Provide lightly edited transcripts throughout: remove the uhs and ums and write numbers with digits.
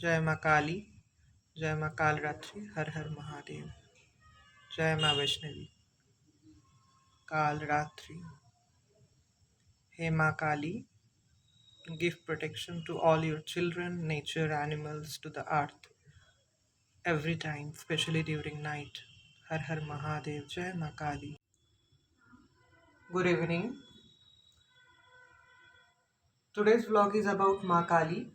जय माँ काली, जय माँ कालरात्रि, हर हर महादेव। जय माँ वैष्णवी कालरात्रि। हे माँ काली, give protection to all your children, nature, animals, to the earth, every time, especially during night. Har Har Mahadev, Jai Ma Kali. Good evening. Today's vlog is about Ma Kali,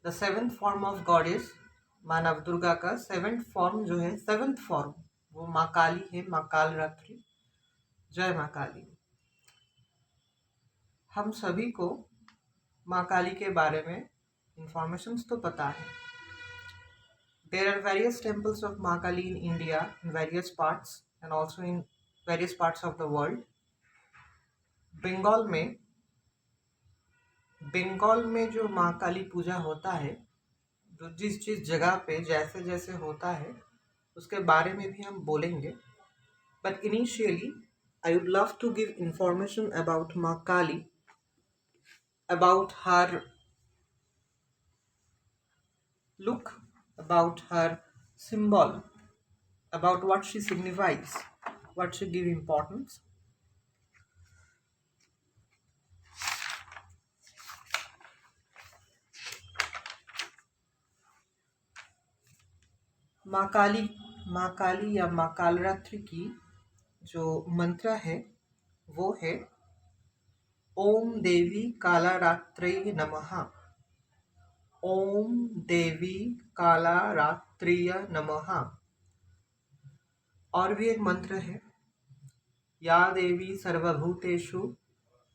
the seventh form of goddess. माँ नवदुर्गा का seventh form जो है, seventh form वो माँ काली है, माँ कालरात्रि। जय माँ काली। हम सभी को माँ काली के बारे में इंफॉर्मेशंस तो पता है। There are various temples of माँ काली in India, in various parts and also in various parts of the world. Bengal में जो माँ काली पूजा होता है, जो जिस जगह पे जैसे जैसे होता है उसके बारे में भी हम बोलेंगे। But initially, I would love to give information about माँ काली, about her look, about her symbol, about what she signifies, what she give importance. माँ काली या माँ कालरात्रि की जो मंत्र है वो है ओम देवी कालरात्र्यै नमः। ओम देवी कालरात्र्यै नमः। और भी एक मंत्र है, या देवी सर्वभूतेषु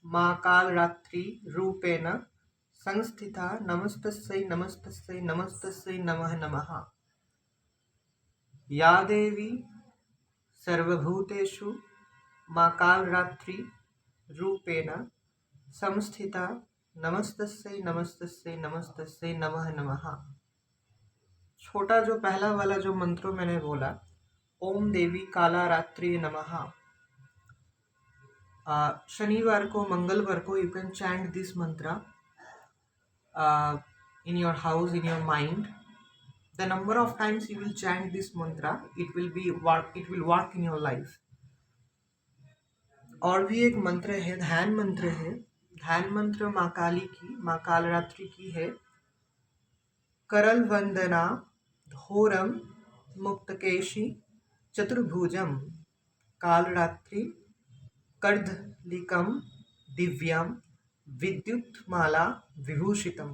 माँ कालरात्रि रूपेण संस्थिता नमस्तस्यै नमस्तस्यै नमस्तस्यै नमः नमः। या देवी सर्वभूतेषु माँ कालरात्रि रूपेण संस्थिता नमस्तस्यै नमस्तस्यै नमस्तस्यै नमः नमः। छोटा जो पहला वाला जो मंत्रों मैंने बोला, ओम देवी कालरात्रि नमः, शनिवार को मंगलवार को यू कैन चैंट दिस मंत्र in your house, in your mind. The number of times you will chant this mantra, it will work in your life. और भी एक मंत्र है, ध्यान मंत्र है। ध्यान मंत्र माँ काली की, माँ कालरात्रि की है। करल वंदना घोरम मुक्तकेशी चतुर्भुजम कालरात्रि कर्दलिकम दिव्यम विद्युतमाला विभूषितम।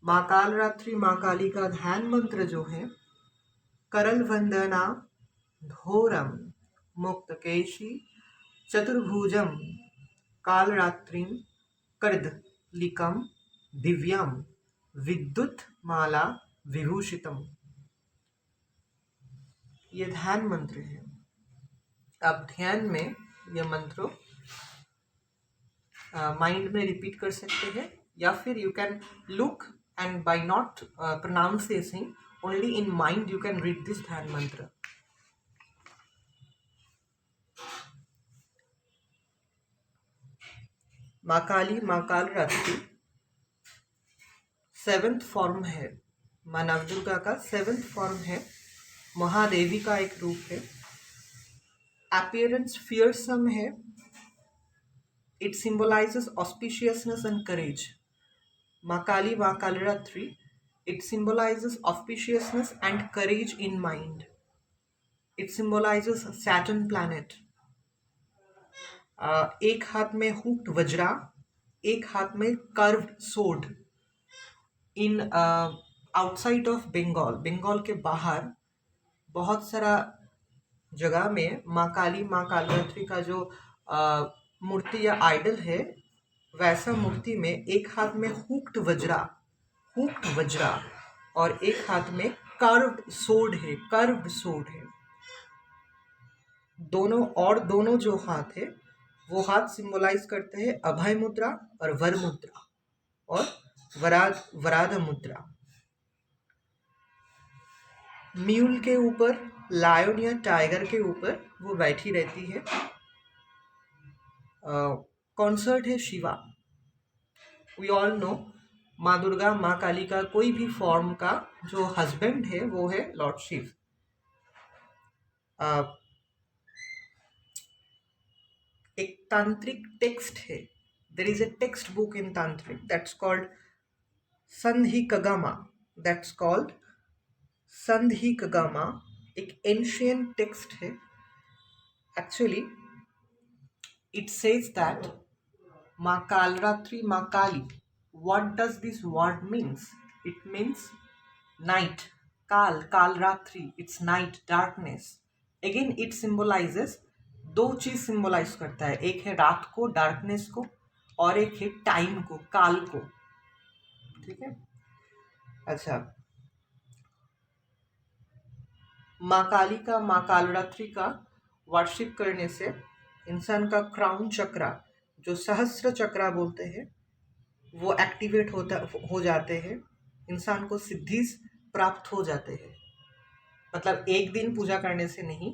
माँ कालरात्रि माँ काली का ध्यान मंत्र जो है, करल वंदना घोरम मुक्तकेशी चतुर्भुजम कालरात्रिं कर्दलिकम दिव्यम विद्युतमाला विभूषितम। ये ध्यान मंत्र है। आप ध्यान में ये मंत्रों माइंड में रिपीट कर सकते हैं, या फिर you can look and by not pronouncing, only in mind you can read this dhyan mantra. माँ काली माँ कालरात्रि सेवेंथ फॉर्म है, माँ नवदुर्गा का सेवेंथ फॉर्म है, महादेवी का एक रूप है। अपीयरेंस फियरसम है। It symbolizes auspiciousness and courage. माँ काली माँ Kalratri, it symbolizes auspiciousness and courage in mind. It symbolizes Saturn planet. एक हाथ में हुक्ड वज्रा, एक हाथ में curved sword. In outside of Bengal, Bengal के बाहर बहुत सारा जगह में माँ काली माँ कालरात्रि का जो मूर्ति या आइडल है, वैसा मूर्ति में एक हाथ में हुक्ड वज्रा और एक हाथ में कर्व्ड सोर्ड है। दोनों जो हाथ है वो हाथ सिंबलाइज करते हैं अभय मुद्रा और वर मुद्रा और वराद मुद्रा। म्यूल के ऊपर, लायन या टाइगर के ऊपर वो बैठी रहती है। कॉन्सर्ट है शिवा। वी ऑल नो माँ दुर्गा, माँ काली का कोई भी फॉर्म का जो हस्बैंड है वो है लॉर्ड शिव। एक तांत्रिक टेक्स्ट है, there is a text book in तांत्रिक दैट्स कॉल्ड संधिकगामा, दैट्स कॉल्ड संधिकगामा। एक एंशियंट टेक्स्ट है। Actually it says that Ma Kalratri, Ma Kali. What does this word means? It means night. Kalratri, it's night, darkness. Again, it symbolizes, दो चीज symbolize करता है, एक है रात को, डार्कनेस को, और एक है टाइम को, काल को। ठीक है। अच्छा, माँ काली का, माँ कालरात्रि का वर्शिप करने से इंसान का क्राउन चक्रा, जो सहस्त्र चक्रा बोलते हैं, वो एक्टिवेट हो जाते हैं। इंसान को सिद्धि प्राप्त हो जाते हैं। मतलब एक दिन पूजा करने से नहीं।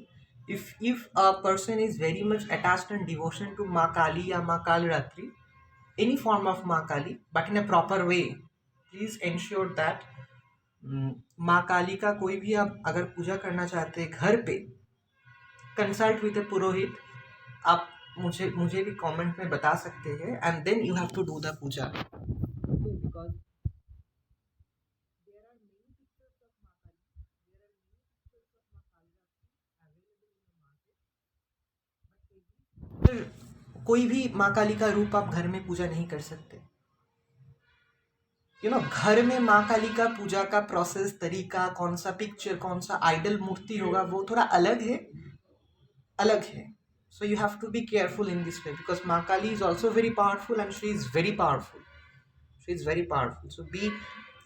If a person is very much attached and devotion to Maa Kali या माँ कालरात्रि, एनी फॉर्म ऑफ माँ Kali, but in a proper way, please ensure that माँ काली का कोई भी आप अगर पूजा करना चाहते हैं घर पे, कंसल्ट विद ए पुरोहित। आप मुझे भी कमेंट में बता सकते हैं, and then you have to do the puja. Because कोई भी माँ काली का रूप आप घर में पूजा नहीं कर सकते। घर में माँ काली का पूजा का प्रोसेस, तरीका, कौन सा पिक्चर, कौन सा आइडल मूर्ति होगा, वो थोड़ा अलग है। So you have to be careful in this way, because Maa Kali is also very powerful and she is very powerful. So be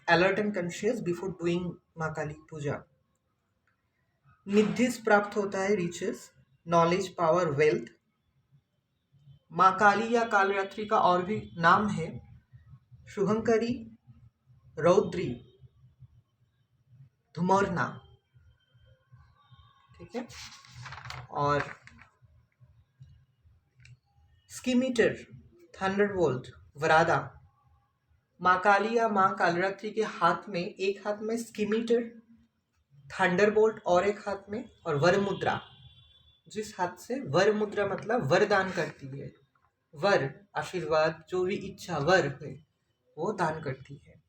alert and conscious before doing Maa Kali पूजा। निधिस प्राप्त होता है, रिचेस, नॉलेज, पावर, वेल्थ। माँ काली या कालरात्रि का और भी नाम है शुभंकरी, रौद्री, धुमरना। ठीक है। और स्कीमीटर, थंडरबोल्ट, वरादा। माँ काली या माँ कालरात्रि के हाथ में, एक हाथ में स्कीमीटर, थंडरबोल्ट, और एक हाथ में और वर मुद्रा। जिस हाथ से वर मुद्रा मतलब वरदान करती है, वर, आशीर्वाद, जो भी इच्छा वर है वो दान करती है।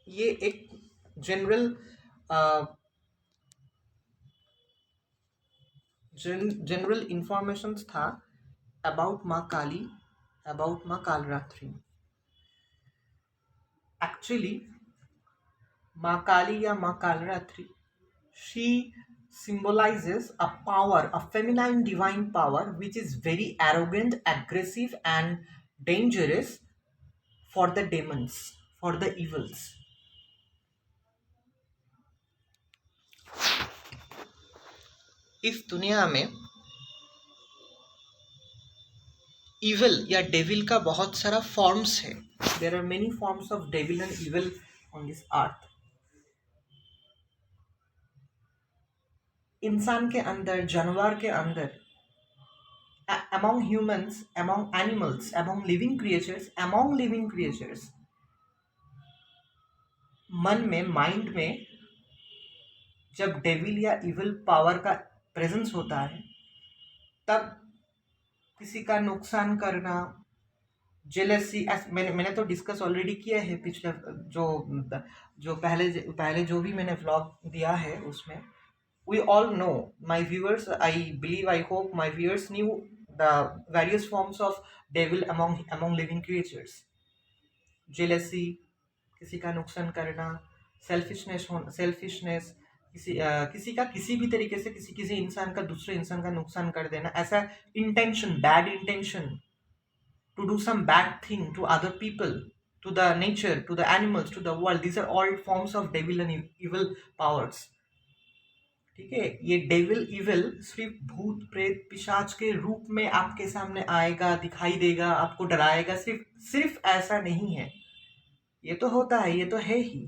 ये एक जनरल इंफॉर्मेशन था अबाउट माँ काली, अबाउट माँ कालरात्रि। एक्चुअली माँ काली या माँ Kalratri, she symbolizes a power, a feminine divine power, which is very arrogant, aggressive, and dangerous for the demons, for the evils. इस दुनिया में इविल या डेविल का बहुत सारा फॉर्म्स है। There are many forms of devil and evil on this earth. इंसान के अंदर, जानवर के अंदर, among humans, among animals, among living creatures, मन में, माइंड में जब डेविल या इविल पावर का प्रेजेंस होता है, तब किसी का नुकसान करना, जेलसी, मैंने तो डिस्कस ऑलरेडी किया है पिछले जो पहले जो भी मैंने व्लॉग दिया है उसमें। We all know, my viewers, I believe, I hope my viewers knew the various forms of devil among living creatures. Jealousy, किसी का नुकसान करना, सेल्फिशनेस, किसी का किसी भी तरीके से किसी इंसान का दूसरे इंसान का नुकसान कर देना, ऐसा intention, bad intention to do some bad thing to other people, to the nature, to the animals, to the world. These are all forms of devil and evil powers. ठीक है। ये डेविल इविल सिर्फ भूत प्रेत पिशाच के रूप में आपके सामने आएगा, दिखाई देगा, आपको डराएगा, सिर्फ ऐसा नहीं है। ये तो होता है, ये तो है ही।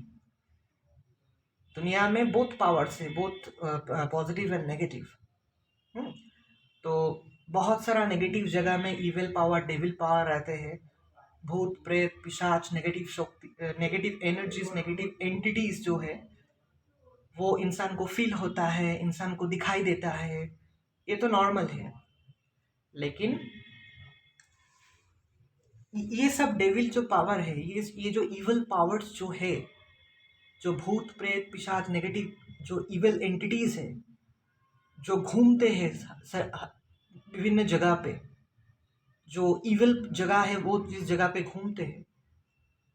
दुनिया में बोथ पावर्स है, बोथ पॉजिटिव एंड नेगेटिव। तो बहुत सारा नेगेटिव जगह में इविल पावर, डेविल पावर रहते हैं। भूत प्रेत पिशाच, नेगेटिव शक्ति, नेगेटिव एनर्जीज, नेगेटिव एंटिटीज जो है वो इंसान को फील होता है, इंसान को दिखाई देता है। ये तो नॉर्मल है। लेकिन ये सब डेविल जो पावर है, ये जो इविल पावर्स जो है, जो भूत प्रेत पिशाच, नेगेटिव जो इविल एंटिटीज है जो घूमते हैं विभिन्न जगह पे, जो इविल जगह है वो जिस जगह पे घूमते हैं,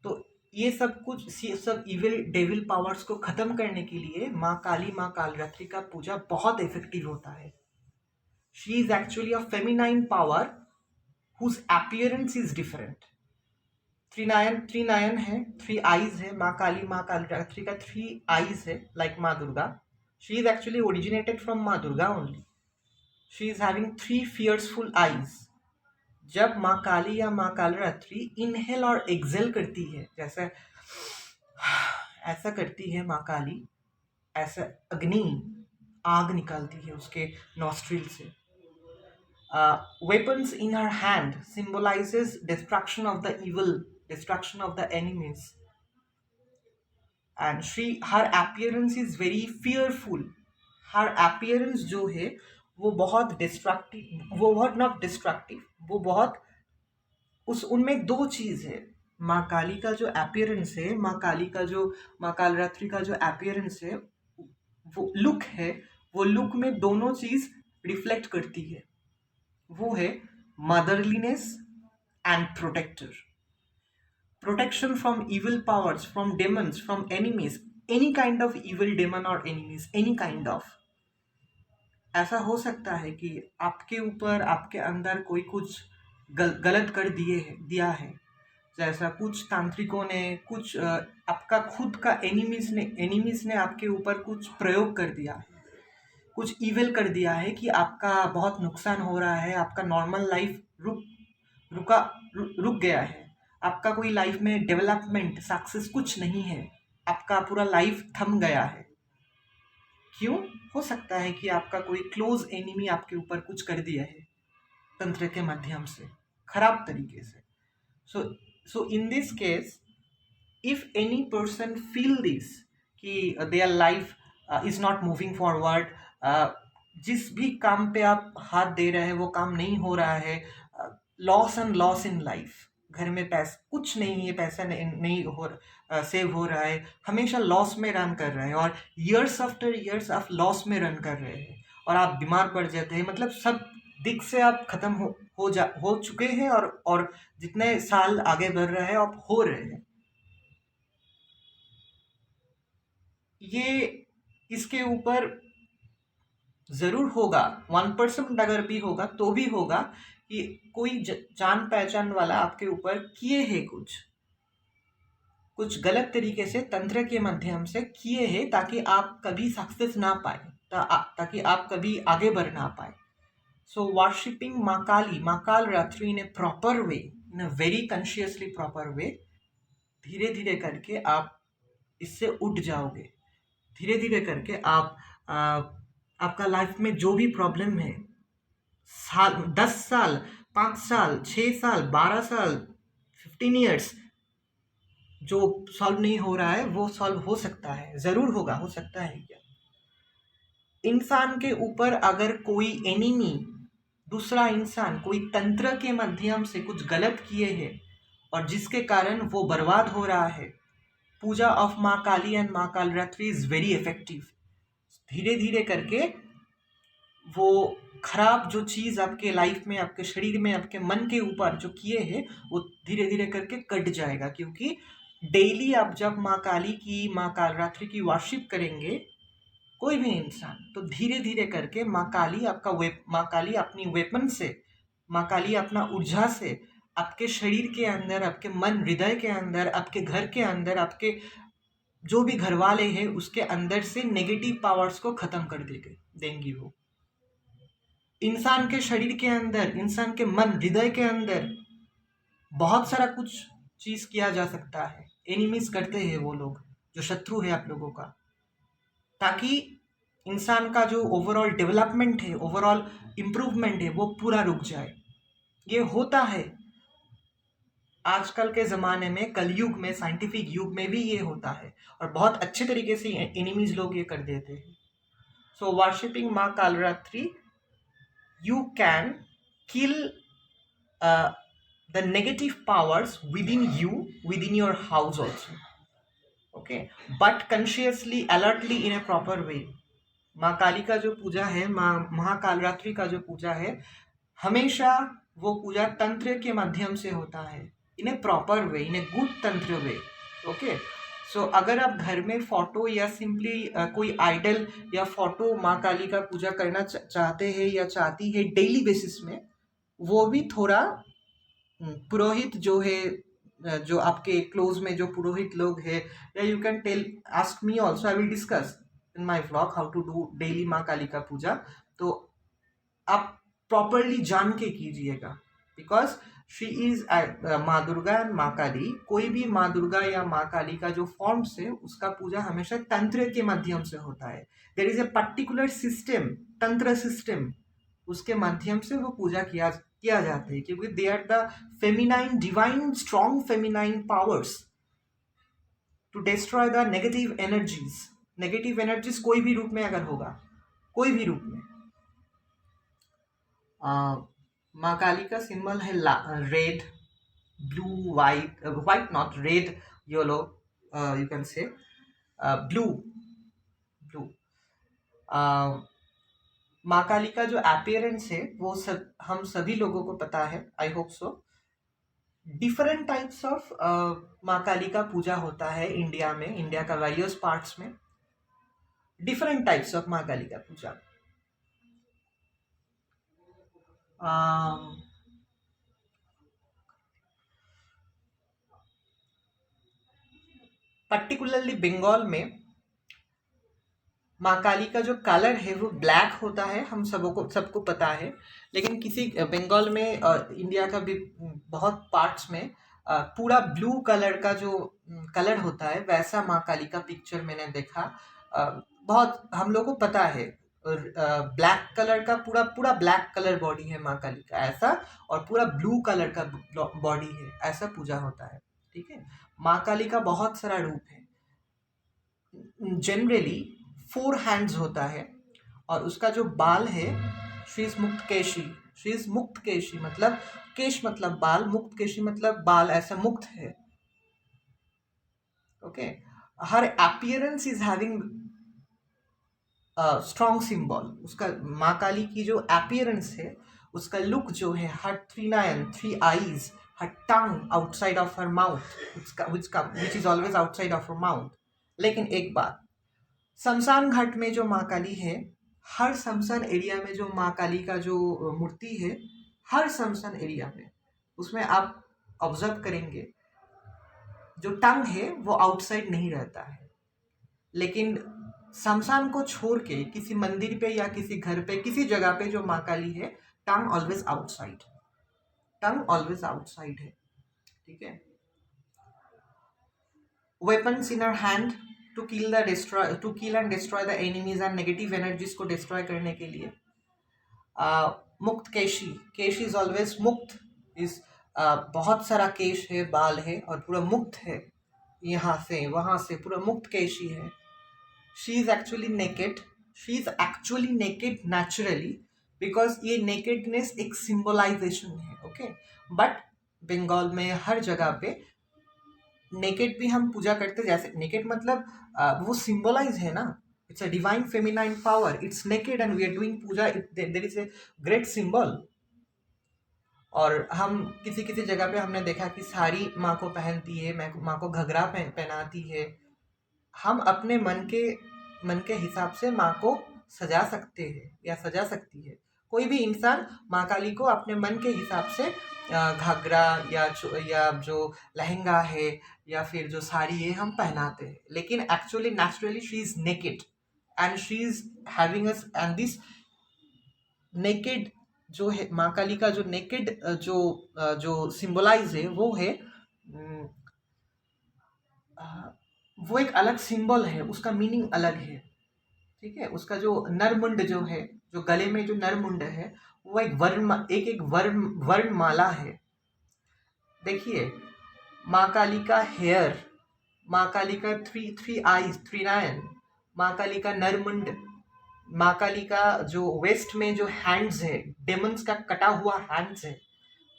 तो ये सब कुछ, ये सब इविल डेविल पावर्स को खत्म करने के लिए माँ काली, माँ कालरात्रि का पूजा बहुत इफेक्टिव होता है। She is actually a feminine power whose appearance is different। Three नयन है, थ्री आईज है। माँ काली, माँ कालरात्रि का थ्री आईज है, like Maa Durga. She is actually originated from Maa Durga only. She is having three fearsful eyes. जब माँ काली या माँ कालरात्रि इनहेल और एक्सेल करती है, जैसे ऐसा करती है माँ काली, ऐसा अग्नि, आग निकालती है उसके नॉस्ट्रिल से। Weapons in her hand symbolizes destruction of the evil, destruction of the enemies, and her appearance is very fearful। her appearance जो है वो बहुत डिस्ट्रक्टिव, वो बहुत नॉट डिस्ट्रक्टिव, वो बहुत उनमें दो चीज है। माँ काली का जो अपीयरेंस है, माँ काली का जो, माँ कालरात्रि का जो अपीयरेंस है, वो लुक है, वो लुक में दोनों चीज रिफ्लेक्ट करती है। वो है motherliness and protector. Protection from evil powers, from demons, from enemies, any kind of evil demon और एनिमीज, एनी काइंड ऑफ। ऐसा हो सकता है कि आपके ऊपर, आपके अंदर कोई कुछ गलत कर दिया है, जैसा कुछ तांत्रिकों ने, कुछ आपका खुद का एनिमीज ने आपके ऊपर कुछ प्रयोग कर दिया है, कुछ इविल कर दिया है कि आपका बहुत नुकसान हो रहा है, आपका नॉर्मल लाइफ रुक गया है, आपका कोई लाइफ में डेवलपमेंट, सक्सेस कुछ नहीं है, आपका पूरा लाइफ थम गया है। क्यों? हो सकता है कि आपका कोई क्लोज एनिमी आपके ऊपर कुछ कर दिया है तंत्र के माध्यम से, खराब तरीके से। So in this case, if any person feel this कि their life is not moving forward, जिस भी काम पे आप हाथ दे रहे हैं वो काम नहीं हो रहा है, loss and loss in life, घर में पैसा कुछ नहीं है, पैसा नहीं हो सेव हो रहा है, हमेशा लॉस में रन कर रहे हैं, और ईयर्स आफ्टर ईयर्स आप लॉस में रन कर रहे हैं, और आप बीमार पड़ जाते हैं, मतलब सब दिख से आप खत्म हो चुके हैं, और जितने साल आगे बढ़ रहे हैं आप हो रहे हैं। ये इसके ऊपर जरूर होगा, 1% अगर भी होगा तो भी होगा कि कोई जान पहचान वाला आपके ऊपर किए है, कुछ गलत तरीके से तंत्र के माध्यम से किए हैं, ताकि आप कभी सक्सेस ना पाए, ताकि आप कभी आगे बढ़ ना पाए। सो वर्शिपिंग माँ काली, माँ Kalratri in a proper way, in a very consciously proper way, धीरे धीरे करके आप इससे उठ जाओगे। धीरे धीरे करके आप आपका लाइफ में जो भी प्रॉब्लम है, 10 साल, 5 साल, 6 साल, 12 साल, 15 ईयर्स जो सॉल्व नहीं हो रहा है वो सॉल्व हो सकता है, जरूर होगा, हो सकता है। क्या इंसान के ऊपर अगर कोई एनिमी, दूसरा इंसान कोई तंत्र के माध्यम से कुछ गलत किए हैं और जिसके कारण वो बर्बाद हो रहा है, पूजा ऑफ माँ काली एंड माँ कालरात्रि इज वेरी इफेक्टिव। धीरे धीरे करके वो खराब जो चीज आपके लाइफ में, आपके शरीर में, आपके मन के ऊपर जो किए हैं वो धीरे धीरे करके कट जाएगा। क्योंकि डेली आप जब माँ काली की, माँ कालरात्रि की वर्शिप करेंगे, कोई भी इंसान, तो धीरे धीरे करके माँ काली माँ काली अपनी वेपन से, माँ काली अपना ऊर्जा से आपके शरीर के अंदर, आपके मन हृदय के अंदर, आपके घर के अंदर, आपके जो भी घर वाले हैं उसके अंदर से नेगेटिव पावर्स को खत्म कर देंगी। वो इंसान के शरीर के अंदर, इंसान के मन हृदय के अंदर बहुत सारा कुछ चीज किया जा सकता है। एनिमीज करते हैं वो लोग, जो शत्रु है आप लोगों का, ताकि इंसान का जो ओवरऑल डेवलपमेंट है, ओवरऑल इम्प्रूवमेंट है, वो पूरा रुक जाए। ये होता है आजकल के ज़माने में, कलयुग में, साइंटिफिक युग में भी ये होता है, और बहुत अच्छे तरीके से एनिमीज लोग ये कर देते हैं। सो वर्शिपिंग माँ Kalratri, you can kill the negative powers within you, within your house also. Okay, but consciously, alertly, in a proper way. माँ काली का जो पूजा है, माँ महाकालरात्रि का जो पूजा है, हमेशा वो पूजा तंत्र के माध्यम से होता है, इन a proper way, in a good तंत्र वे। ओके, सो अगर आप घर में फोटो या सिंपली कोई आइडल या फोटो माँ काली का पूजा करना चाहते हैं या चाहती है डेली बेसिस में, वो भी थोड़ा पुरोहित जो है, जो आपके क्लोज में जो पुरोहित लोग हैं, या you can tell, ask me also, I will discuss in my vlog how to do daily माँ काली का पूजा। तो आप प्रॉपरली जान के कीजिएगा, बिकॉज शी इज माँ दुर्गा एंड माँ काली। कोई भी माँ दुर्गा या माँ काली का जो फॉर्म्स है, उसका पूजा हमेशा तंत्र के माध्यम से होता है। There is a particular system, tantra system, उसके माध्यम से वो पूजा किया जाता है, क्योंकि they are the feminine, divine, strong feminine powers to destroy the negative energies. Negative energies कोई भी रूप में अगर होगा, कोई भी रूप में। माँ काली का सिंबल है red, blue, white, white not red, yellow, you can say blue, blue. माँ काली का जो अपीयरेंस है वो हम सभी लोगों को पता है, I hope so. Different types of माँ काली का पूजा होता है इंडिया में, इंडिया का वेरियस पार्ट्स में डिफरेंट टाइप्स ऑफ माँ काली का पूजा। पर्टिकुलरली बंगाल में माँ काली का जो कलर है वो ब्लैक होता है, हम सबको पता है। लेकिन किसी बंगाल में, इंडिया का भी बहुत पार्ट्स में पूरा ब्लू कलर का जो कलर होता है, वैसा माँ काली का पिक्चर मैंने देखा। बहुत हम लोग को पता है, ब्लैक कलर का पूरा पूरा ब्लैक कलर बॉडी है माँ काली का, ऐसा, और पूरा ब्लू कलर का बॉडी है, ऐसा पूजा होता है। ठीक है, माँ काली का बहुत सारा रूप है। जनरली 4 हैंड्स होता है, और उसका जो बाल है, शी इज मुक्तकेशी। शी इज मुक्तकेशी मतलब केश मतलब बाल, मुक्तकेशी मतलब बाल ऐसा मुक्त है। Okay, her appearance is having strong symbol. उसका माँ काली की जो अपीयरेंस है, उसका लुक जो है, हर 3 नयन, 3 eyes, her tongue outside of her mouth, which is always outside of her mouth. लेकिन एक बात, शमशान घाट में जो माँ काली है, हर शमशान एरिया में जो माँ काली का जो मूर्ति है, हर शमशान एरिया में, उसमें आप ऑब्जर्व करेंगे जो टंग है वो आउटसाइड नहीं रहता है। लेकिन शमशान को छोड़ के किसी मंदिर पे या किसी घर पे, किसी जगह पे जो माँ काली है, tongue always outside, tongue always outside है। ठीक है, weapons in our hand to kill and destroy the enemies and negative energies को डिस्ट्रॉय करने के लिए। मुक्त केशी, केश इज ऑलवेज मुक्त, इज बहुत सारा केश है, बाल है, और पूरा मुक्त है, यहाँ से वहाँ से पूरा मुक्त केशी है। She is actually naked, she is actually naked naturally, because ये नेकेडनेस एक सिंबलाइजेशन है। ओके, बट बंगाल में हर जगह पे नेकेड भी हम पूजा करते, जैसे नेकेड मतलब वो सिंबलाइज है ना, it's a divine feminine power, it's naked and we are doing puja, there is a great symbol. और हम किसी किसी जगह पे हमने देखा कि साड़ी माँ को पहनती है, माँ को घघरा पहनाती है। हम अपने मन के हिसाब से माँ को सजा सकते हैं या सजा सकती है। कोई भी इंसान माँ काली को अपने मन के हिसाब से घाघरा या जो लहंगा है या फिर जो साड़ी है हम पहनाते हैं। लेकिन actually naturally she is naked and she is having us, and this naked जो है माँ काली का जो नेकेड जो सिंबलाइज है वो है, वो एक अलग सिंबल है, उसका मीनिंग अलग है। ठीक है, उसका जो नरमुंड जो है, जो गले में जो नरमुंड है, वो एक वर्णमाला है। देखिए, माँ काली का हेयर, माँ काली का थ्री आईज, थ्री नयन, माँ काली का नरमुंड, माँ काली का जो वेस्ट में जो हैंड्स है, डेमंस का कटा हुआ हैंड्स है,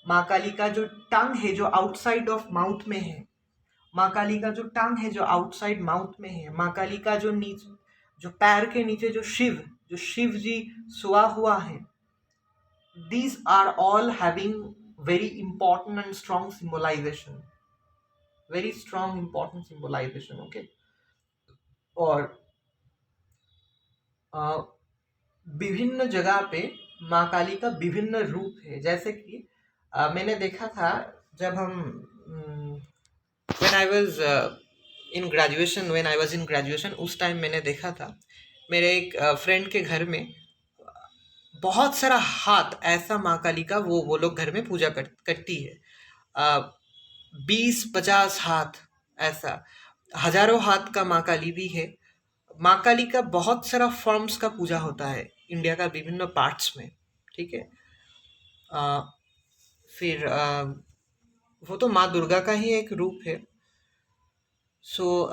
माँ काली का जो टंग है जो आउटसाइड ऑफ माउथ में है, माँ काली का जो टंग है जो आउटसाइड माउथ में है, माँ काली का जो नीचे, जो पैर के नीचे जो शिव जी सोया हुआ है, these are all having very important and strong symbolization, very strong important symbolization, okay। और विभिन्न जगह पे माँ काली का विभिन्न रूप है। जैसे कि मैंने देखा था जब हम when I was in graduation, उस टाइम मैंने देखा था मेरे एक फ्रेंड के घर में बहुत सारा हाथ ऐसा माँ काली का वो लोग घर में पूजा करती है। 20-50 हाथ, ऐसा हजारों हाथ का माँ काली भी है। माँ काली का बहुत सारा फॉर्म्स का पूजा होता है इंडिया का विभिन्न पार्ट्स में, ठीक है। फिर वो तो माँ दुर्गा का ही एक रूप है। So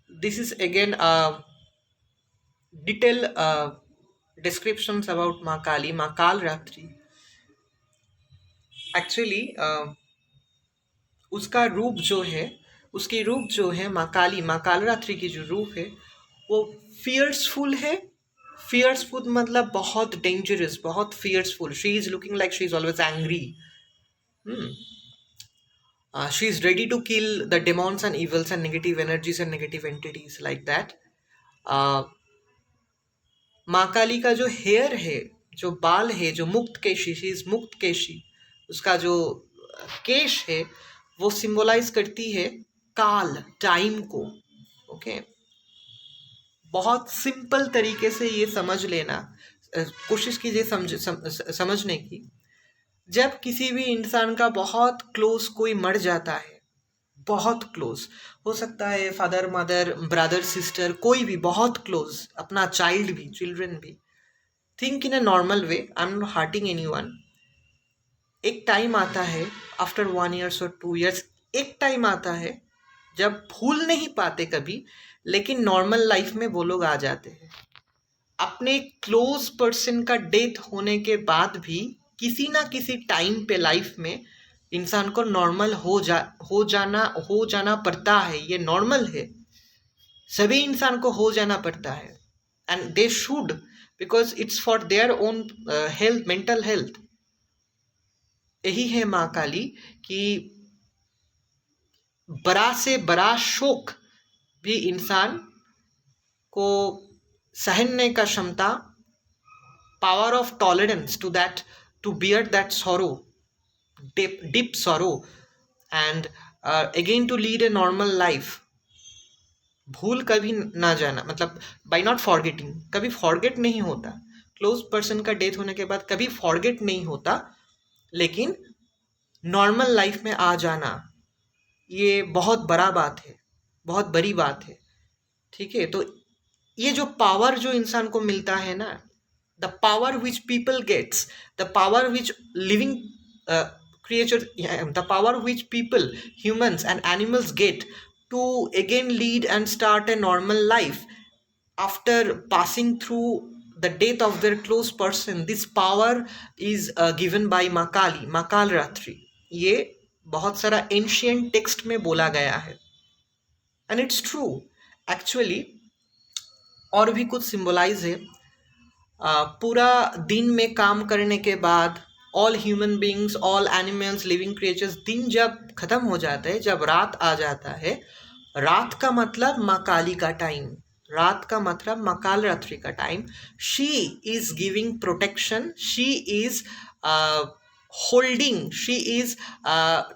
this is again detail descriptions about माँ काली, माँ काल रात्रि। एक्चुअली उसका रूप जो है, उसकी रूप जो है माँ काली, माँ काल रात्रि की जो रूप है वो फियर्सफुल है। फियर्सफुल मतलब बहुत डेंजरस, बहुत fearsful. She is looking like she is always angry. She is ready to kill the demons and evils and negative energies and negative entities like that. माँ काली का जो हेयर है, जो बाल है, जो मुक्त केशी, शी इज मुक्त केशी, उसका जो केश है वो सिंबलाइज करती है काल, टाइम को, ओके। बहुत सिंपल तरीके से ये समझ लेना, कोशिश कीजिए समझने की। जब किसी भी इंसान का बहुत क्लोज कोई मर जाता है, बहुत क्लोज, हो सकता है फादर मदर ब्रदर सिस्टर, कोई भी बहुत क्लोज, अपना चाइल्ड भी, चिल्ड्रन भी। Think in a normal way, I am not hurting anyone. एक टाइम आता है आफ्टर 1 year और 2 years, एक टाइम आता है जब भूल नहीं पाते कभी, लेकिन नॉर्मल लाइफ में वो लोग आ जाते हैं। अपने क्लोज पर्सन का डेथ होने के बाद भी किसी ना किसी टाइम पे लाइफ में इंसान को नॉर्मल हो जाना पड़ता है। ये नॉर्मल है, सभी इंसान को हो जाना पड़ता है, and they should, because it's for their own health, mental health. यही है माँ काली कि बड़ा से बड़ा शोक भी इंसान को सहने का क्षमता, power of tolerance to that, to bear that sorrow, deep sorrow, and again to lead a normal life। भूल कभी ना जाना, मतलब by not forgetting, कभी फॉरगेट नहीं होता। क्लोज पर्सन का डेथ होने के बाद कभी फॉरगेट नहीं होता, लेकिन नॉर्मल लाइफ में आ जाना ये बहुत बड़ा बात है, बहुत बड़ी बात है, ठीक है। तो ये जो पावर जो इंसान को मिलता है ना, the power which people gets, the power which living creature, the power which people, humans and animals get to again lead and start a normal life after passing through the death of their close person, this power is given by माँ काली, माँ काल रात्रि। ये बहुत सारा ancient text में बोला गया है, एंड इट्स ट्रू एक्चुअली। और भी कुछ सिंबलाइज है। पूरा दिन में काम करने के बाद all human beings, all animals, living creatures, दिन जब खत्म हो जाता है, जब रात आ जाता है, रात का मतलब माँ काली का टाइम, रात का मतलब माँ काल रात्रि का time. She is giving protection, she is holding, she is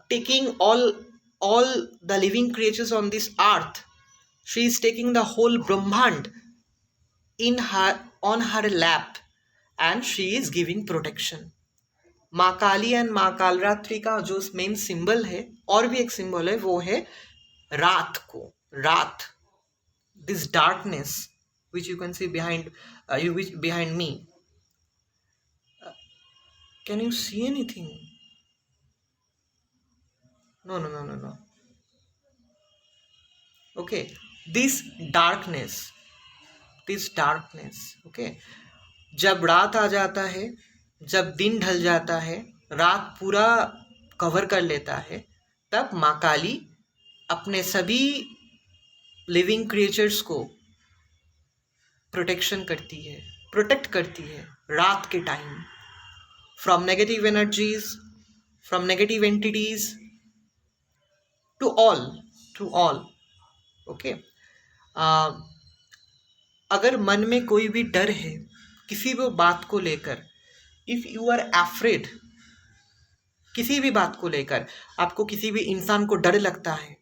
taking all the living creatures on this earth, she is taking the whole brahmand on her lap, and she is giving protection। माँ काली and माँ काल रात्रि का जो main symbol है, और भी एक सिंबल है, वो है रात को, रात, this darkness which you can see behind behind me. Can you see anything? No. Okay, this darkness, okay, जब रात आ जाता है, जब दिन ढल जाता है, रात पूरा कवर कर लेता है, तब माँ काली अपने सभी लिविंग क्रिएचर्स को प्रोटेक्ट करती है रात के time, from negative energies, from negative entities, to all okay. अगर मन में कोई भी डर है किसी भी बात को लेकर, इफ यू आर एफ्रेड, किसी भी बात को लेकर, आपको किसी भी इंसान को डर लगता है,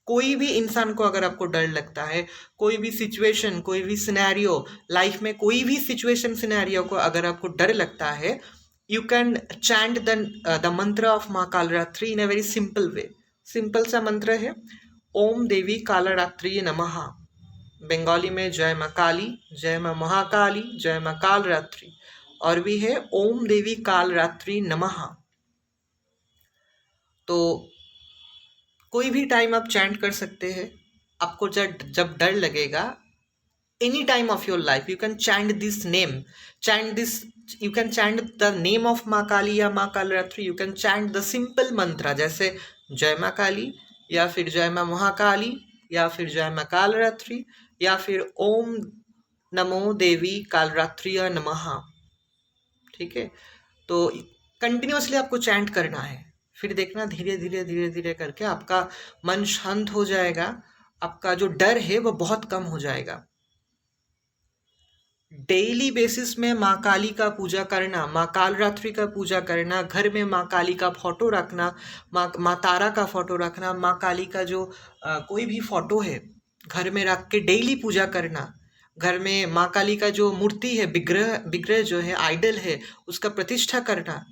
कोई भी इंसान को अगर आपको डर लगता है, कोई भी सिचुएशन, कोई भी सिनेरियो, लाइफ में कोई भी सिचुएशन सिनेरियो को अगर आपको डर लगता है, you can chant the mantra of Maa Kalratri in a very simple way. Simple सा मंत्र है, ओम देवी कालरात्रि नमः। बंगाली में जय माँ काली, जय माँ महाकाली, जय माँ कालरात्रि, और भी है ओम देवी कालरात्रि नमः। तो कोई भी टाइम आप चैंट कर सकते हैं। आपको जब डर लगेगा, any time of your life you can chant this name, you can chant the name of माँ काली या माँ Kalratri, you can chant the simple mantra, जैसे जय माँ काली, या फिर जय माँ महाकाली, या फिर जय माँ कालरात्रि, या फिर ओम नमो देवी कालरात्रि नमः। ठीक है, तो कंटिन्यूअसली आपको चैंट करना है। फिर देखना धीरे धीरे करके आपका मन शांत हो जाएगा, आपका जो डर है वो बहुत कम हो जाएगा। डेली बेसिस में माँ काली का पूजा करना, माँ कालरात्रि का पूजा करना, घर में माँ काली का फोटो रखना, माँ तारा का फोटो रखना, माँ काली का जो कोई भी फोटो है घर में रख के डेली पूजा करना। घर में माँ काली का जो मूर्ति है, विग्रह जो है, आइडल है, उसका प्रतिष्ठा करना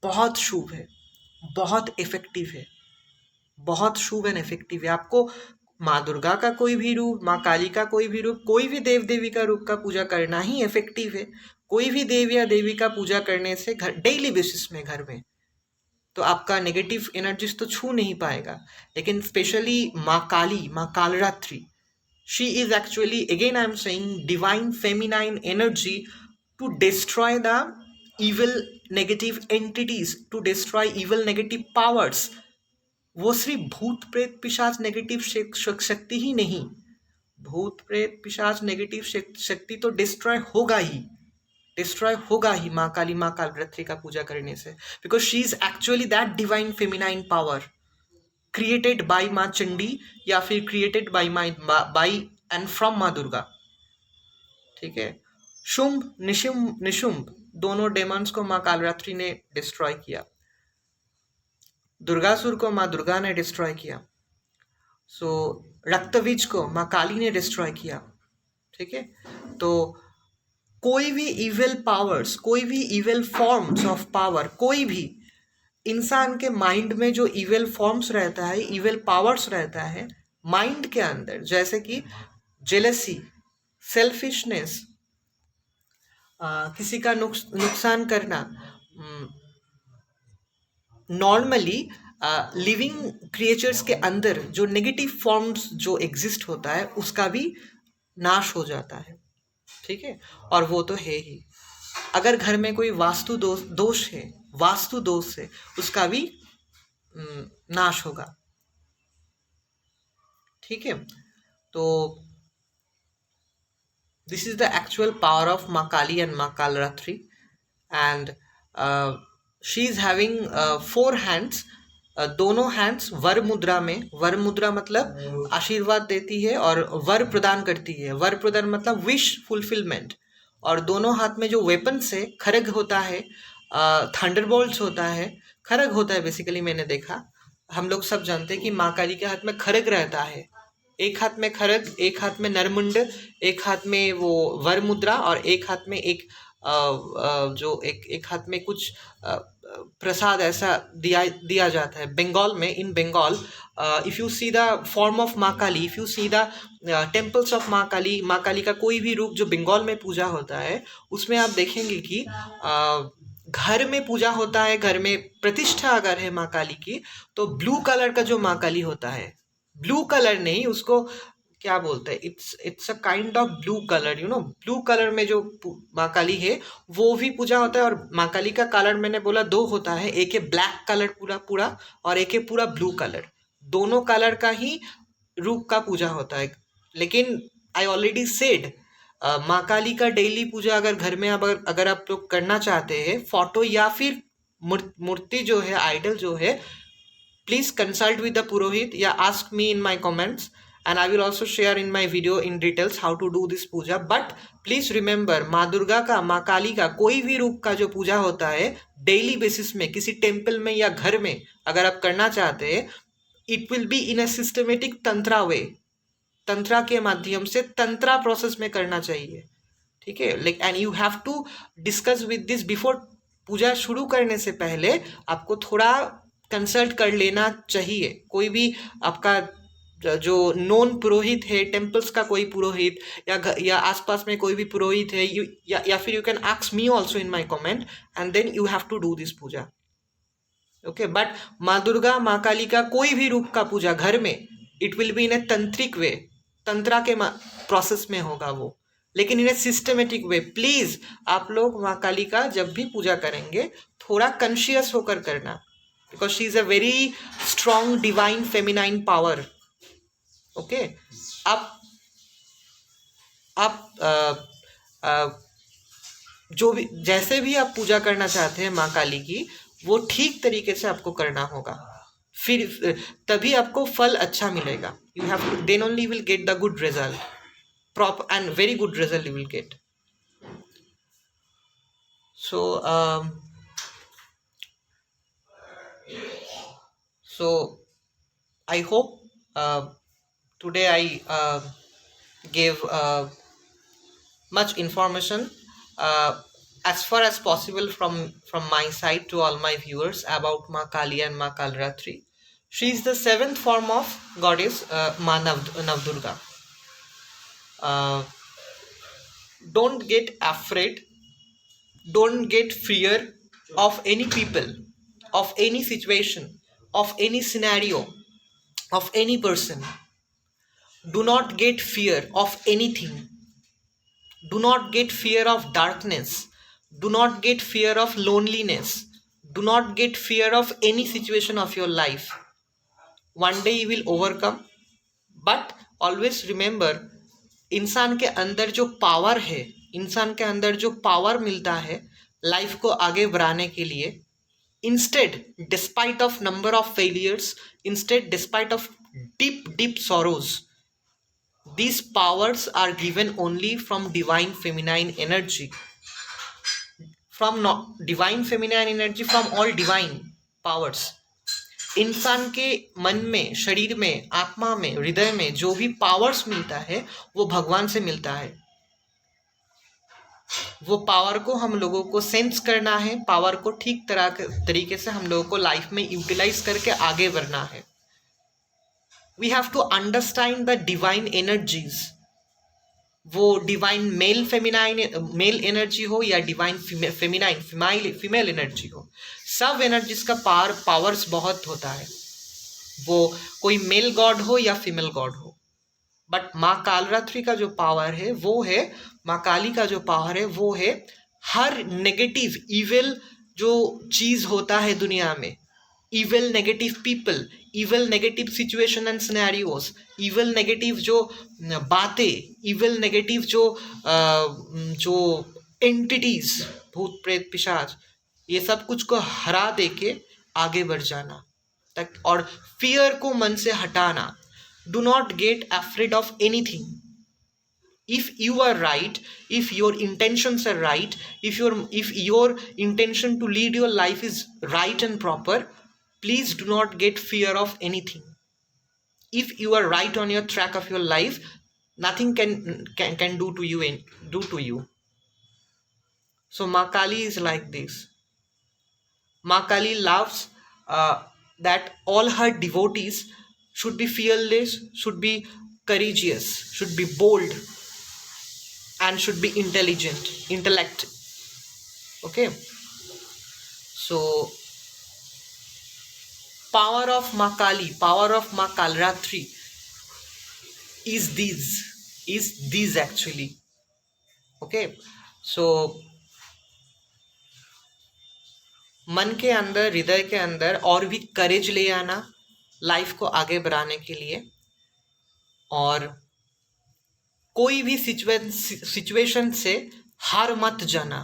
बहुत शुभ है, बहुत इफेक्टिव है, बहुत शुभ एंड इफेक्टिव है। आपको माँ दुर्गा का कोई भी रूप, माँ काली का कोई भी रूप, कोई भी देव देवी का रूप का पूजा करना ही इफेक्टिव है। कोई भी देव या देवी का पूजा करने से घर डेली बेसिस में घर में तो आपका नेगेटिव एनर्जीज तो छू नहीं पाएगा। लेकिन स्पेशली माँ काली, माँ Kalratri, she is actually, again I am saying, divine feminine energy to destroy the evil negative entities, to destroy evil negative powers। वो सिर्फ भूत प्रेत पिशाच नेगेटिव शक्ति ही नहीं, भूत प्रेत पिशाच नेगेटिव शक्ति तो डिस्ट्रॉय होगा ही माँ काली, माँ कालरात्रि का पूजा करने से, because she is actually that divine feminine power created by माँ चंडी, या फिर created by and from Maa Durga. ठीक है, शुंभ निशुंभ दोनों डेमन्स को माँ कालरात्रि ने डिस्ट्रॉय किया, दुर्गासुर को माँ दुर्गा ने डिस्ट्रॉय किया, सो रक्तवीज को माँ काली ने डिस्ट्रॉय किया। ठीक है, तो कोई भी इविल पावर्स, कोई भी इविल फॉर्म्स ऑफ पावर, कोई भी इंसान के माइंड में जो इविल फॉर्म्स रहता है, इविल पावर्स रहता है माइंड के अंदर, जैसे कि जेलसी, सेल्फिशनेस, किसी का नुकसान करना, नॉर्मली लिविंग क्रिएचर्स के अंदर जो नेगेटिव फॉर्म्स जो एग्जिस्ट होता है उसका भी नाश हो जाता है। ठीक है, और वो तो है ही। अगर घर में कोई वास्तु दोष है उसका भी नाश होगा। ठीक है, तो this is the actual power of माँ काली and माँ Kalratri, and she is having 4 hands, दोनों हैंड्स वर मुद्रा में, वर मुद्रा मतलब आशीर्वाद देती है और वर प्रदान करती है, वर प्रदान मतलब विश फुलफिलमेंट। और दोनों हाथ में जो वेपन्स है, खड्ग होता है, थंडरबोल्ट्स होता है, खड्ग होता है बेसिकली। मैंने देखा, हम लोग सब जानते हैं कि माँ काली के हाथ में खड्ग रहता है, एक हाथ में खड्ग, एक हाथ में नरमुंड, एक हाथ में वो वर मुद्रा, और एक हाथ में एक हाथ में कुछ प्रसाद ऐसा दिया जाता है बंगाल में. In Bengal, if you see the form of माँ Kali, if you see the temples of माँ काली का कोई भी रूप जो बंगाल में पूजा होता है, उसमें आप देखेंगे कि घर में पूजा होता है, घर में प्रतिष्ठा अगर है माँ काली की, तो ब्लू कलर का जो माँ काली होता है, ब्लू कलर नहीं, उसको क्या बोलते हैं, it's a kind of blue colour, blue colour में जो माँ काली है वो भी पूजा होता है. और माँ काली का कलर मैंने बोला दो होता है, एक है ब्लैक कलर पूरा पूरा, और एक है पूरा ब्लू कलर. दोनों कलर का ही रूप का पूजा होता है. लेकिन आई ऑलरेडी सेड, माँ काली का डेली पूजा अगर घर में अगर आप लोग करना चाहते हैं, फोटो या फिर मूर्ति जो है, आइडल जो है, प्लीज कंसल्ट विद द पुरोहित या ask me in my comments, and I will also share in my video in details how to do this puja. But please remember, माँ दुर्गा का, माँ काली का कोई भी रूप का जो पूजा होता है डेली बेसिस में किसी टेम्पल में या घर में अगर आप करना चाहते हैं, it will be in a systematic tantra way, तंत्रा के माध्यम से, तंत्रा प्रोसेस में करना चाहिए. ठीक है. Like, and you have to discuss with this before. पूजा शुरू करने से पहले आपको थोड़ा कंसल्ट कर लेना चाहिए. कोई भी आपका जो नॉन पुरोहित है, टेम्पल्स का कोई पुरोहित या आसपास में कोई भी पुरोहित है, या फिर you can ask me also in my comment, and then you have to do this puja. Okay. But माँ दुर्गा, माँ काली का कोई भी रूप का पूजा घर में, इट विल बी इन ए तंत्रिक वे, तंत्रा के प्रोसेस में होगा वो, लेकिन इन ए सिस्टमेटिक वे. प्लीज आप लोग माँ काली का जब भी पूजा करेंगे थोड़ा कॉन्शियस होकर करना, because she is a very strong divine feminine power. Okay. आप जो भी जैसे भी आप पूजा करना चाहते हैं माँ काली की, वो ठीक तरीके से आपको करना होगा, फिर तभी आपको फल अच्छा मिलेगा. You have to, then only will get the good result, proper and very good result you will get. So I hope today I gave much information as far as possible from my side to all my viewers about Ma Kali and Ma Kalratri. She is the seventh form of goddess, Ma Navdurga. Don't get afraid, don't get fear of any people, of any situation, of any scenario, of any person. Do not get fear of anything. Do not get fear of darkness. Do not get fear of loneliness. Do not get fear of any situation of your life. One day you will overcome. But always remember, इंसान के अंदर जो power है, इंसान के अंदर जो power मिलता है लाइफ को आगे बढ़ाने के लिए, instead, despite of number of failures, instead, despite of deep sorrows, these powers are given only from divine feminine energy, from divine feminine energy, from all divine powers. इंसान के मन में, शरीर में, आत्मा में, हृदय में जो भी पावर्स मिलता है वो भगवान से मिलता है. वो पावर को हम लोगों को सेंस करना है, पावर को ठीक तरीके से हम लोगों को लाइफ में यूटिलाइज करके आगे बढ़ना है. We have to understand the divine energies. वो डिवाइन मेल एनर्जी हो या डिवाइन फीमेल एनर्जी हो, सब एनर्जीज का पावर्स बहुत होता है. वो कोई मेल गॉड हो या फीमेल गॉड हो. बट माँ कालरात्रि का जो पावर है वो है, माँ काली का जो पावर है वो है, हर नेगेटिव इविल जो चीज होता है दुनिया में, evil negative people, evil negative situation and scenarios, evil negative जो बातें, इविल नेगेटिव जो एंटिटीज, भूत प्रेत पिशाच, ये सब कुछ को हरा दे के आगे बढ़ जाना, और फियर को मन से हटाना. Do not get afraid of anything. If you are right, if your intentions are right, if your intention to lead your life is right and proper, please do not get fear of anything. If you are right on your track of your life, nothing can do to you. So Ma Kali is like this. Ma Kali loves that all her devotees should be fearless, should be courageous, should be bold, and should be intellect. Okay, so power of Ma Kali, power of Ma Kalratri is these actually. Okay, so मन के अंदर, हृदय के अंदर और भी करेज ले आना लाइफ को आगे बढ़ाने के लिए, और कोई भी सिचुएशन से हार मत जाना।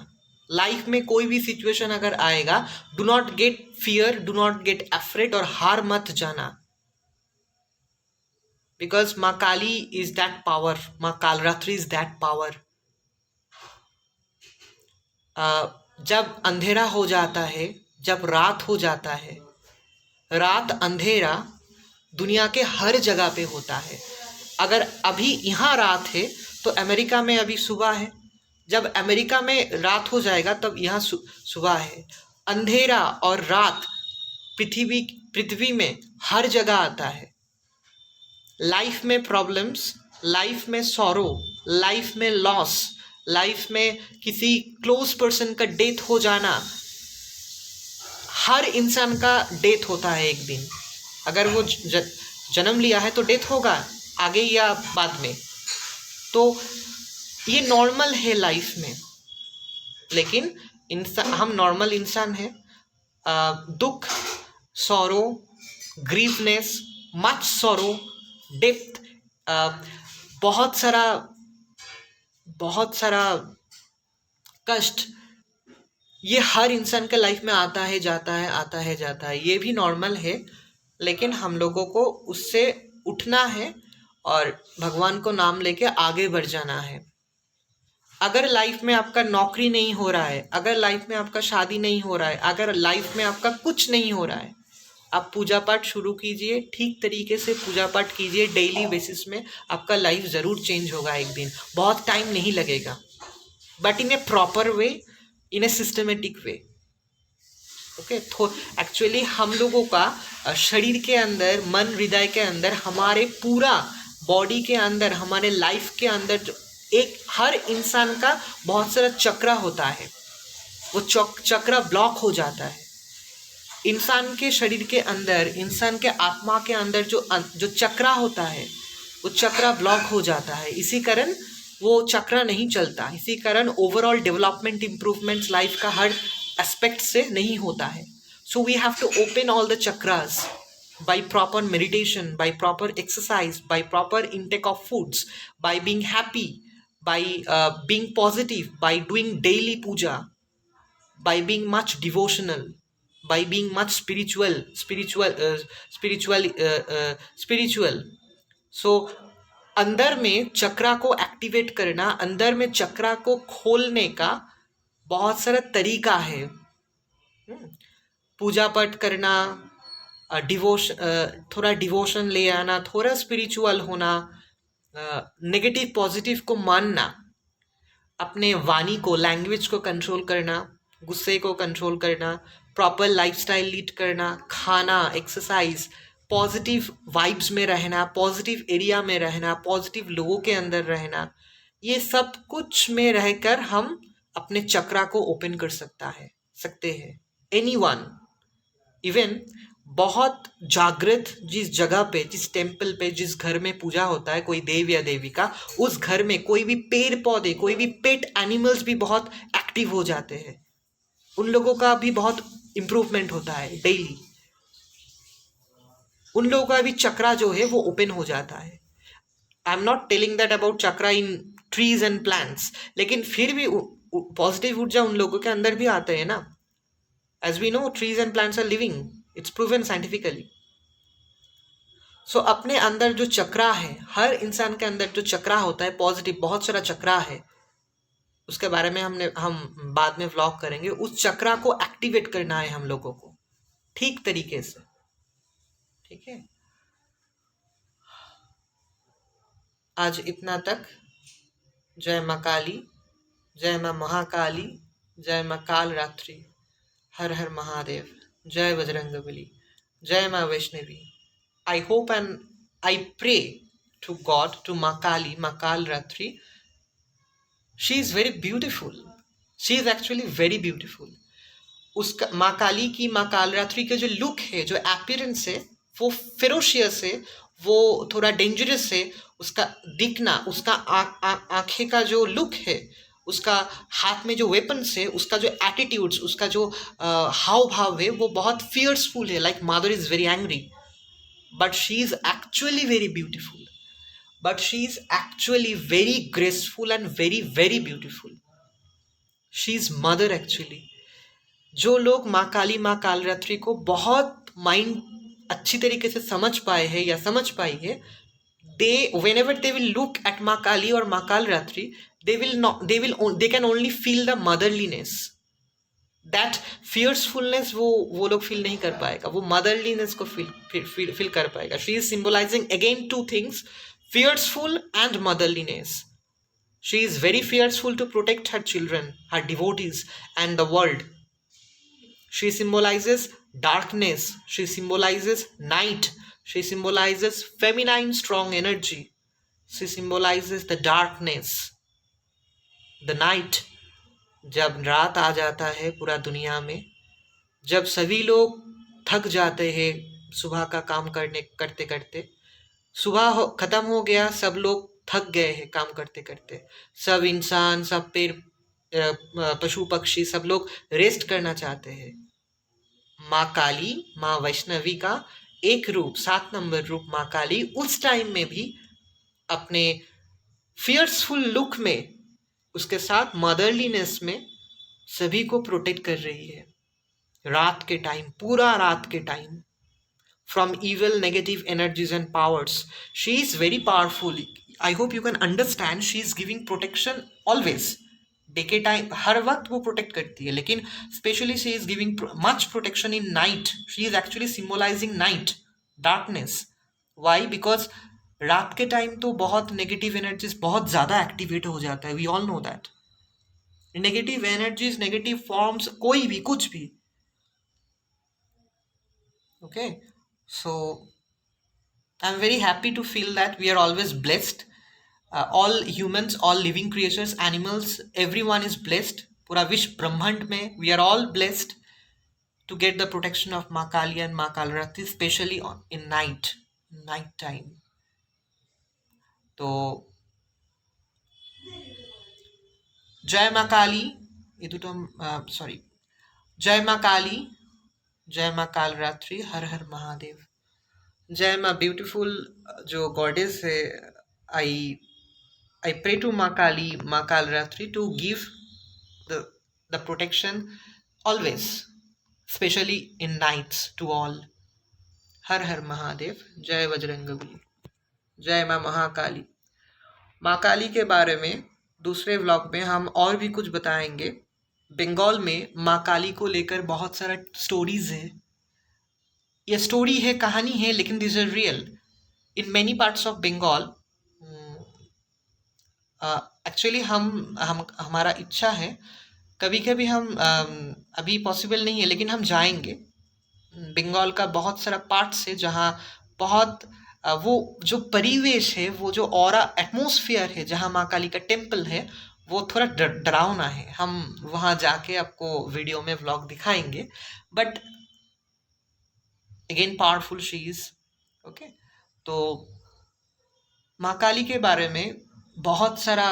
लाइफ में कोई भी सिचुएशन अगर आएगा, do not gate fear, do not gate afraid, और हार मत जाना, because Maa Kali is that power, माँ कालरात्रि इज दैट पावर। जब अंधेरा हो जाता है, जब रात हो जाता है, रात अंधेरा दुनिया के हर जगह पे होता है। अगर अभी यहाँ रात है तो अमेरिका में अभी सुबह है, जब अमेरिका में रात हो जाएगा तब यहाँ सुबह है। अंधेरा और रात पृथ्वी में हर जगह आता है। लाइफ में प्रॉब्लम्स, लाइफ में सॉरो, लाइफ में लॉस, लाइफ में किसी क्लोज पर्सन का डेथ हो जाना, हर इंसान का डेथ होता है एक दिन। अगर वो जन्म लिया है तो डेथ होगा आगे या बाद में, तो ये नॉर्मल है लाइफ में। लेकिन हम नॉर्मल इंसान हैं। दुख, सॉरो, ग्रीवनेस, मच सॉरो, डेप्थ, बहुत सारा कष्ट, ये हर इंसान के लाइफ में आता है जाता है, आता है जाता है। ये भी नॉर्मल है, लेकिन हम लोगों को उससे उठना है और भगवान को नाम लेके आगे बढ़ जाना है। अगर लाइफ में आपका नौकरी नहीं हो रहा है, अगर लाइफ में आपका शादी नहीं हो रहा है, अगर लाइफ में आपका कुछ नहीं हो रहा है, आप पूजा पाठ शुरू कीजिए, ठीक तरीके से पूजा पाठ कीजिए डेली बेसिस में, आपका लाइफ ज़रूर चेंज होगा एक दिन। बहुत टाइम नहीं लगेगा, but in a proper way, in a systematic way. Okay, तो एक्चुअली हम लोगों का शरीर के अंदर, मन हृदय के अंदर, हमारे पूरा बॉडी के अंदर, हमारे लाइफ के अंदर जो एक हर इंसान का बहुत सारा चक्र होता है, वो चक्र ब्लॉक हो जाता है। इंसान के शरीर के अंदर, इंसान के आत्मा के अंदर जो चक्र होता है, वो चक्र ब्लॉक हो जाता है। इसी कारण वो चक्र नहीं चलता, इसी कारण ओवरऑल डेवलपमेंट, इम्प्रूवमेंट्स लाइफ का हर एस्पेक्ट से नहीं होता है। So we have to open all the chakras by proper meditation, by proper exercise, by proper intake of foods, by being happy, by being positive, by doing daily puja, by being much devotional, by being much spiritual. So अंदर में चक्रा को activate करना, अंदर में चक्रा को खोलने का बहुत सारा तरीका है। पूजा पाठ करना, थोड़ा डिवोशन ले आना, थोड़ा स्पिरिचुअल होना, नेगेटिव पॉजिटिव को मानना, अपने वाणी को, लैंग्वेज को कंट्रोल करना, गुस्से को कंट्रोल करना, प्रॉपर लाइफस्टाइल लीड करना, खाना, एक्सरसाइज, पॉजिटिव वाइब्स में रहना, पॉजिटिव एरिया में रहना, पॉजिटिव लोगों के अंदर रहना, ये सब कुछ में रहकर हम अपने चक्रा को ओपन कर सकते हैं। एनीवन, इवन बहुत जागृत जिस जगह पे, जिस टेम्पल पे, जिस घर में पूजा होता है कोई देव या देवी का, उस घर में कोई भी पेड़ पौधे, कोई भी पेट एनिमल्स भी बहुत एक्टिव हो जाते हैं। उन लोगों का भी बहुत इम्प्रूवमेंट होता है डेली। उन लोगों का भी चक्रा जो है वो ओपन हो जाता है। आई am not telling that about chakra in trees and plants, लेकिन फिर भी पॉजिटिव ऊर्जा उन लोगों के अंदर भी आते हैं ना। As we know, trees and plants are living, it's proven scientifically. So अपने अंदर जो चक्रा है, हर इंसान के अंदर जो चक्रा होता है पॉजिटिव, बहुत सारा चक्रा है, उसके बारे में हम बाद में व्लॉग करेंगे। उस चक्रा को एक्टिवेट करना है हम लोगों को ठीक तरीके से। ठीक है, आज इतना तक। जय माँ काली, जय माँ महाकाली, जय माँ काल रात्रि। हर हर महादेव, जय बजरंगबली, जय माँ Vaishnavi. I hope and I pray to God, to Ma Kali, Ma Kal Ratri. She is very beautiful. She is actually very beautiful. उसका माँ काली की, माँ कालरात्रि का जो लुक है, जो अपीयरेंस है, वो फेरोशियस है, वो थोड़ा डेंजरस है. उसका दिखना, उसका आंखें का जो लुक है, उसका हाथ में जो वेपन्स है, उसका जो एटीट्यूड्स, उसका जो हाव भाव है, वो बहुत फियर्सफुल है. Like mother is very angry, but she is actually very beautiful. But she is actually very graceful and very very beautiful. She is mother actually. जो लोग माँ काली, माँ कालरात्रि को बहुत माइंड अच्छी तरीके से समझ पाए हैं या समझ पाई है, they whenever they will look at माँ काली और माँ Kalratri, they can only feel the motherliness. That fearsfulness वो लोग फील नहीं कर पाएगा, वो मदरलीनेस को फील कर पाएगा. She is symbolizing again two things, fearsful and motherliness. She is very fearsful to protect her children, her devotees and the world. She symbolizes darkness, she symbolizes night, she symbolizes feminine strong energy, she symbolizes the darkness, the night. जब रात आ जाता है पूरा दुनिया में, जब सभी लोग थक जाते हैं सुबह का काम करते करते, सुबह खत्म हो गया, सब लोग थक गए हैं काम करते करते, सब इंसान, सब पेड़, पशु पक्षी, सब लोग रेस्ट करना चाहते हैं. माँ काली, माँ वैष्णवी का एक रूप, 7 नंबर रूप माँ काली, उस टाइम में भी अपने फियर्सफुल लुक में, उसके साथ मदरलीनेस में सभी को प्रोटेक्ट कर रही है. रात के टाइम, पूरा रात के time, from evil negative energies and powers. She is very powerful. I hope you can understand. She is giving protection always. Day के टाइम हर वक्त वो प्रोटेक्ट करती है, लेकिन specially she is giving much protection in night. She is actually symbolizing night, darkness. Why? Because रात के time तो बहुत नेगेटिव एनर्जीज बहुत ज़्यादा एक्टिवेट हो जाता है. We all know that. Negative energies, negative forms, कोई भी, कुछ भी. Okay, so I'm very happy to feel that we are always blessed. All humans, all living creatures, animals, everyone is blessed. पूरा विश्व ब्रह्मांड में we are all blessed to get the protection of माँ Kali and माँ Kalratri, especially in night time. तो जय माँ काली, ये तो हम सॉरी, जय माँ काली, जय माँ कालरात्रि, हर हर महादेव. जय माँ ब्यूटीफुल जो गॉडेस है. I pray to Ma Kali, Ma Kalratri to give the protection always, especially in nights, to all. हर हर महादेव, जय बजरंगबली, जय माँ महाकाली. माँ काली के बारे में दूसरे व्लॉग में हम और भी कुछ बताएंगे. बंगाल में माँ काली को लेकर बहुत सारा स्टोरीज है. ये स्टोरी है, कहानी है, लेकिन this are real. In many parts of Bengal, actually हमारा इच्छा है, कभी कभी हम अभी पॉसिबल नहीं है, लेकिन हम जाएंगे. बंगाल का बहुत सारा पार्ट्स है जहाँ बहुत वो जो परिवेश है, वो जो ऑरा एटमॉस्फेयर है जहाँ माँ काली का टेम्पल है, वो थोड़ा डरावना है. हम वहाँ जाके आपको वीडियो में व्लॉग दिखाएंगे. But again powerful she is. Okay, तो माँ काली के बारे में बहुत सारा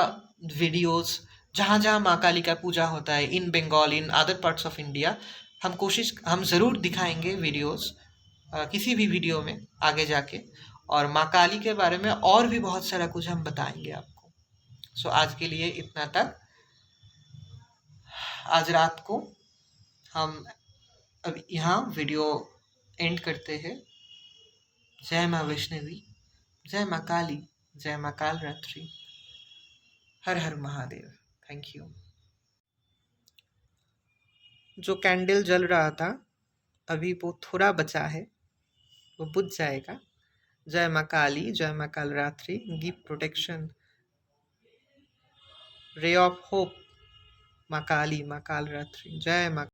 वीडियोस, जहाँ जहाँ माँ काली का पूजा होता है in Bengal, in other parts of India, हम ज़रूर दिखाएंगे वीडियोस किसी भी वीडियो में आगे जाके. और माँ काली के बारे में और भी बहुत सारा कुछ हम बताएंगे आपको. सो आज के लिए इतना तक. आज रात को हम अब यहाँ वीडियो एंड करते हैं. जय माँ वैष्णवी, जय माँ काली, जय माँ कालरात्रि, हर हर महादेव. Thank you. जो कैंडल जल रहा था अभी वो थोड़ा बचा है, वो बुझ जाएगा. जय माँ काली, जय माँ Kalratri, give protection, ray of hope, माँ काली, माँ कालरात्रि, जय माँ.